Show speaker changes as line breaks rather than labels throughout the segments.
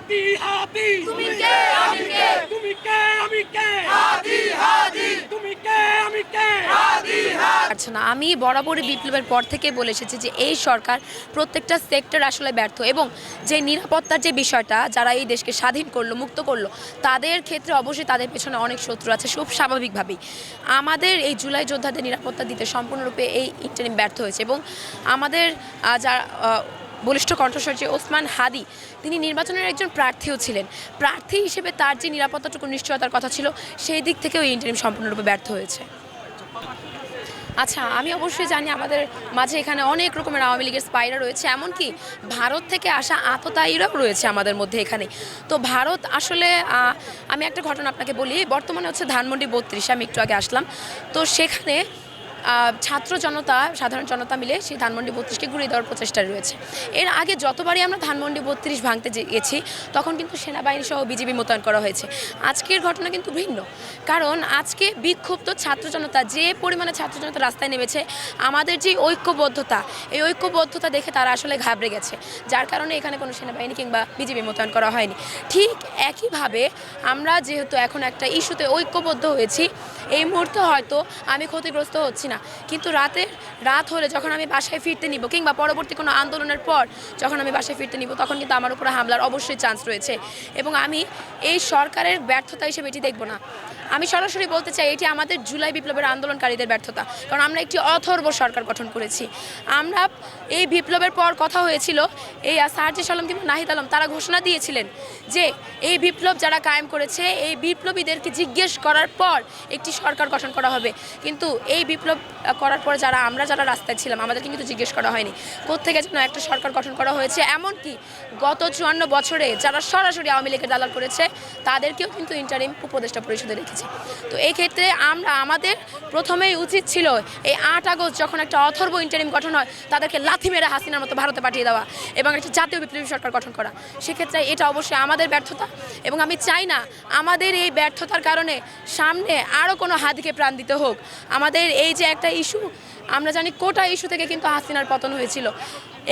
হাতি হাতি
তুমি কে আমি কে
তুমি কে আমি কে
হাদি হাদি
তুমি কে আমি কে
হাদি হাদি
পারছে না। আমি বরাবরই বিপ্লবের পর থেকে বলে এসেছি যে এই সরকার প্রত্যেকটা সেক্টর আসলে ব্যর্থ এবং যে নিরাপত্তার যে বিষয়টা যারা এই দেশকে স্বাধীন করলো মুক্ত করলো তাদের ক্ষেত্রে অবশ্যই তাদের পেছনে অনেক শত্রু আছে খুব স্বাভাবিকভাবেই। আমাদের এই জুলাই যোদ্ধাদের নিরাপত্তা দিতে সম্পূর্ণরূপে এই ইন্টারিম ব্যর্থ হয়েছে এবং আমাদের যারা বলিষ্ঠ কণ্ঠস্বর যে ওসমান হাদি তিনি নির্বাচনের একজন প্রার্থীও ছিলেন, প্রার্থী হিসেবে তার যে নিরাপত্তাটুকু নিশ্চয়তার কথা ছিল সেই দিক থেকেও এই ইন্টারিম সম্পূর্ণরূপে ব্যর্থ হয়েছে। আচ্ছা, আমি অবশ্যই জানি আমাদের মাঝে এখানে অনেক রকমের আওয়ামী লীগের স্পাইরা রয়েছে, এমনকি ভারত থেকে আসা আততায়ীরাও রয়েছে আমাদের মধ্যে এখানে। তো ভারত আসলে আমি একটা ঘটনা আপনাকে বলি, বর্তমানে হচ্ছে ধানমন্ডি 32, আমি একটু আগে আসলাম, তো সেখানে ছাত্র জনতা সাধারণ জনতা মিলে সেই ধানমন্ডি 32কে ঘুরিয়ে দেওয়ার প্রচেষ্টা রয়েছে। এর আগে যতবারই আমরা ধানমন্ডি 32 ভাঙতে গেছি তখন কিন্তু সেনাবাহিনী সহ বিজিবি মোতায়েন করা হয়েছে। আজকের ঘটনা কিন্তু ভিন্ন, কারণ আজকে বিক্ষুব্ধ ছাত্র জনতা যে পরিমাণে ছাত্র জনতা রাস্তায় নেমেছে, আমাদের যে ঐক্যবদ্ধতা এই ঐক্যবদ্ধতা দেখে তারা আসলে ঘাবড়ে গেছে, যার কারণে এখানে কোনো সেনাবাহিনী কিংবা বিজিবি মোতায়েন করা হয়নি। ঠিক একইভাবে আমরা যেহেতু এখন একটা ইস্যুতে ঐক্যবদ্ধ হয়েছি, এই মুহূর্তে হয়তো আমি ক্ষতিগ্রস্ত হচ্ছি না, কিন্তু রাত হলে যখন আমি বাসায় ফিরতে নিব কিংবা পরবর্তী কোনো আন্দোলনের পর যখন আমি বাসায় ফিরতে নিব তখন কিন্তু আমার উপরে হামলার অবশ্যই চান্স রয়েছে এবং আমি এই সরকারের ব্যর্থতা হিসেবে এটি দেখব না। আমি সরাসরি বলতে চাই এটি আমাদের জুলাই বিপ্লবের আন্দোলনকারীদের ব্যর্থতা, কারণ আমরা একটি অথর্ব সরকার গঠন করেছি। আমরা এই বিপ্লবের পর কথা হয়েছিল, এই সার্জিস আলম কিংবা নাহিদ আলম তারা ঘোষণা দিয়েছিলেন যে এই বিপ্লব যারা কায়েম করেছে এই বিপ্লবীদেরকে জিজ্ঞেস করার পর একটি সরকার গঠন করা হবে, কিন্তু এই বিপ্লব করার পর আমরা যারা রাস্তায় ছিলাম আমাদেরকে কিন্তু জিজ্ঞেস করা হয়নি কোত্থেকে যেন একটা সরকার গঠন করা হয়েছে। এমনকি গত 54 বছরে যারা সরাসরি আওয়ামী লীগের দালাল করেছে তাদেরকেও কিন্তু ইন্টারিম উপদেষ্টা পরিষদে রেখেছে। তো এই ক্ষেত্রে আমাদের প্রথমেই উচিত ছিল এই 8 আগস্ট যখন একটা অথর্ব ইন্টারিম গঠন হয় তাদেরকে লাথি মেরে হাসিনার মতো ভারতে পাঠিয়ে দেওয়া এবং একটা জাতীয় বিপ্লবী সরকার গঠন করা। সেক্ষেত্রে এটা অবশ্যই আমাদের ব্যর্থতা এবং আমি চাই না আমাদের এই ব্যর্থতার কারণে সামনে আরও কোনো হাদিকে প্রাণ দিতে হোক। আমাদের এই যে একটা ইস্যু, আমরা জানি কোটা ইস্যু থেকে কিন্তু হাসিনার পতন হয়েছিল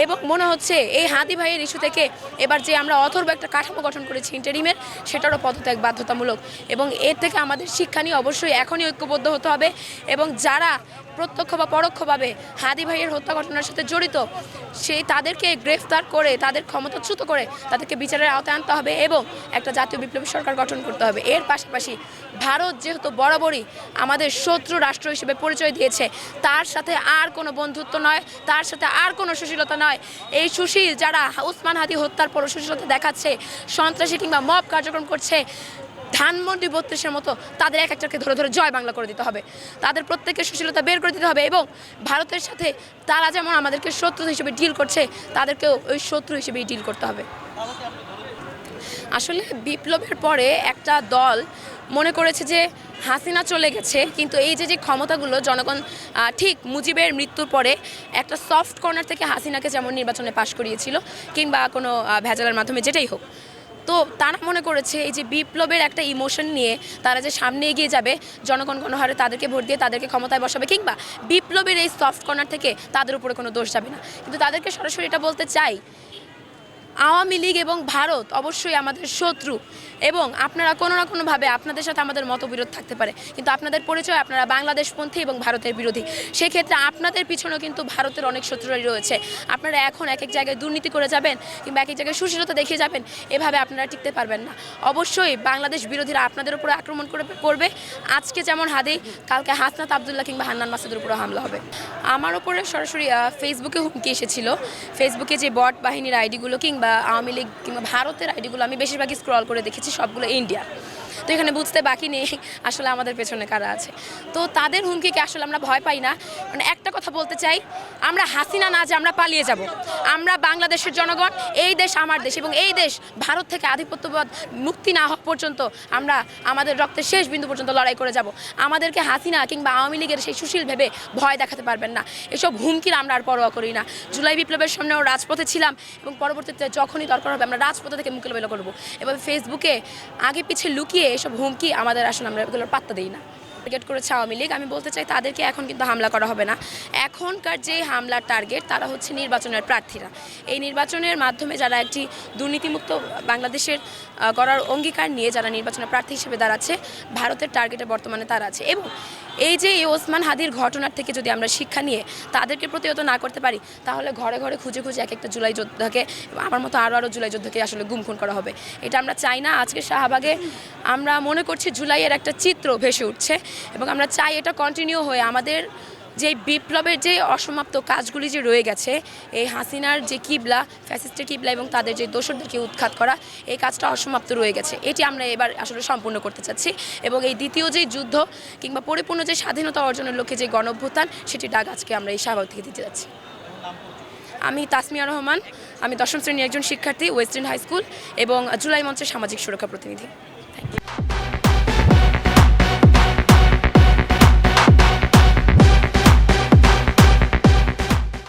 এবং মনে হচ্ছে এই হাদি ভাইয়ের ইস্যু থেকে এবার যে আমরা অথর্ব একটা কাঠামো গঠন করেছি ইন্টারিমের, সেটারও পদত্যাগ বাধ্যতামূলক এবং এর থেকে আমাদের শিক্ষা নিয়ে অবশ্যই এখনই ঐক্যবদ্ধ হতে হবে এবং যারা প্রত্যক্ষ বা পরোক্ষভাবে হাদি ভাইয়ের হত্যা ঘটনার সাথে জড়িত তাদেরকে গ্রেফতার করে তাদের ক্ষমতাচ্যুত করে তাদেরকে বিচারের আওতায় আনতে হবে এবং একটা জাতীয় বিপ্লবী সরকার গঠন করতে হবে। এর পাশাপাশি ভারত যেহেতু বরাবরই আমাদের শত্রু রাষ্ট্র হিসেবে পরিচয় দিয়েছে, তার সাথে আর কোনো বন্ধুত্ব নয়, তার সাথে আর কোনো সুশীলতা নয়। এই সুশীল যারা ওসমান হাদি হত্যার পর সুশীলতা দেখাচ্ছে, সন্ত্রাসী কিংবা মব কার্যক্রম করছে, ধানমন্ডি 32-এর মতো তাদের এক একটাকে ধরে ধরে জয় বাংলা করে দিতে হবে, তাদের প্রত্যেকের সুশীলতা বের করে দিতে হবে এবং ভারতের সাথে তারা যেমন আমাদেরকে শত্রু হিসেবে ডিল করছে তাদেরকেও ওই শত্রু হিসেবেই ডিল করতে হবে। আসলে বিপ্লবের পরে একটা দল মনে করেছে যে হাসিনা চলে গেছে, কিন্তু এই যে ক্ষমতাগুলো জনগণ ঠিক মুজিবের মৃত্যুর পরে একটা সফট কর্নার থেকে হাসিনাকে যেমন নির্বাচনে পাশ করিয়েছিল কিংবা কোনো ভেজালের মাধ্যমে যেটাই হোক, তো তারা মনে করেছে এই যে বিপ্লবের একটা ইমোশন নিয়ে তারা যে সামনে এগিয়ে যাবে, জনগণ গণহারে তাদেরকে ভোট দিয়ে তাদেরকে ক্ষমতায় বসাবে কিংবা বিপ্লবের এই সফট কর্নার থেকে তাদের উপরে কোনো দোষ যাবে না। কিন্তু তাদেরকে সরাসরি এটা বলতে চাই, আওয়ামী লীগ এবং ভারত অবশ্যই আমাদের শত্রু এবং আপনারা কোনো না কোনোভাবে আপনাদের সাথে আমাদের মতবিরোধ থাকতে পারে, কিন্তু আপনাদের পরিচয় আপনারা বাংলাদেশপন্থী এবং ভারতের বিরোধী। সেক্ষেত্রে আপনাদের পিছনেও কিন্তু ভারতের অনেক শত্রুরাই রয়েছে। আপনারা এখন এক এক জায়গায় দুর্নীতি করে যাবেন কিংবা এক এক জায়গায় সুশীলতা দেখিয়ে যাবেন, এভাবে আপনারা টিকতে পারবেন না। অবশ্যই বাংলাদেশ বিরোধীরা আপনাদের উপরে আক্রমণ করবে। আজকে যেমন হাদি, কালকে হাসনাত আবদুল্লাহ কিংবা হান্নান মাসুদের উপরে হামলা হবে। আমার উপরে সরাসরি ফেসবুকে হুমকি এসেছিল। ফেসবুকে যে বট বাহিনীর আইডিগুলো কিংবা আওয়ামী লীগ কিংবা ভারতের আইডিগুলো আমি বেশিরভাগই স্ক্রল করে দেখেছি, সবগুলো ইন্ডিয়া। তো এখানে বুঝতে বাকি নেই আসলে আমাদের পেছনে কারা আছে। তো তাদের হুমকিকে আসলে আমরা ভয় পাই না। মানে একটা কথা বলতে চাই, আমরা হাসিনা না যে আমরা পালিয়ে যাব, আমরা বাংলাদেশের জনগণ, এই দেশ আমার দেশ এবং এই দেশ ভারত থেকে আধিপত্যবাদ মুক্তি না হওয়া পর্যন্ত আমরা আমাদের রক্তের শেষ বিন্দু পর্যন্ত লড়াই করে যাব। আমাদেরকে হাসিনা কিংবা আওয়ামী লীগের সেই সুশীল ভেবে ভয় দেখাতে পারবেন না। এসব হুমকির আমরা আর পরোয়া করি না। জুলাই বিপ্লবের সামনেও রাজপথে ছিলাম এবং পরবর্তীতে যখনই দরকার হবে আমরা রাজপথে থেকে মোকাবিলা করব। এবার ফেসবুকে আগে পিছিয়ে লুকিয়ে এসব হুমকি আমাদের আসলে আমরা এগুলোর পাত্তা দিই না। টার্গেট করেছে আওয়ামী লীগ, আমি বলতে চাই তাদেরকে এখন কিন্তু হামলা করা হবে না। এখনকার যে হামলার টার্গেট তারা হচ্ছে নির্বাচনের প্রার্থীরা। এই নির্বাচনের মাধ্যমে যারা একটি দুর্নীতিমুক্ত বাংলাদেশের করার অঙ্গীকার নিয়ে যারা নির্বাচনের প্রার্থী হিসেবে দাঁড়াচ্ছে, ভারতের টার্গেটে বর্তমানে তারা আছে। এবং এই যে এই ওসমান হাদির ঘটনার থেকে যদি আমরা শিক্ষা নিয়ে তাদেরকে প্রতিহত না করতে পারি, তাহলে ঘরে ঘরে খুঁজে খুঁজে এক একটা জুলাই যোদ্ধাকে, আমার মতো আরও জুলাই যোদ্ধাকে আসলে গুম খুন করা হবে। এটা আমরা চাই না। আজকে শাহবাগে আমরা মনে করছি জুলাইয়ের একটা চিত্র ভেসে উঠছে এবং আমরা চাই এটা কন্টিনিউ হয়ে আমাদের যে বিপ্লবের যে অসমাপ্ত কাজগুলি যে রয়ে গেছে, এই হাসিনার যে কিবলা, ফ্যাসিস্টের কিবলা এবং তাদের যে দোসরদেরকে উৎখাত করা, এই কাজটা অসমাপ্ত রয়ে গেছে। এটি আমরা এবার আসলে সম্পূর্ণ করতে চাচ্ছি এবং এই দ্বিতীয় যে যুদ্ধ কিংবা পরিপূর্ণ যে স্বাধীনতা অর্জনের লক্ষ্যে যে গণঅভ্যুত্থান, সেটি ডাক আজকে আমরা এই শাহবাগ থেকে দিতে যাচ্ছি। আমি তাসমিয়া রহমান, আমি 10ম শ্রেণীর একজন শিক্ষার্থী, ওয়েস্টার্ন হাই স্কুল এবং জুলাই মঞ্চের সামাজিক সুরক্ষা প্রতিনিধি।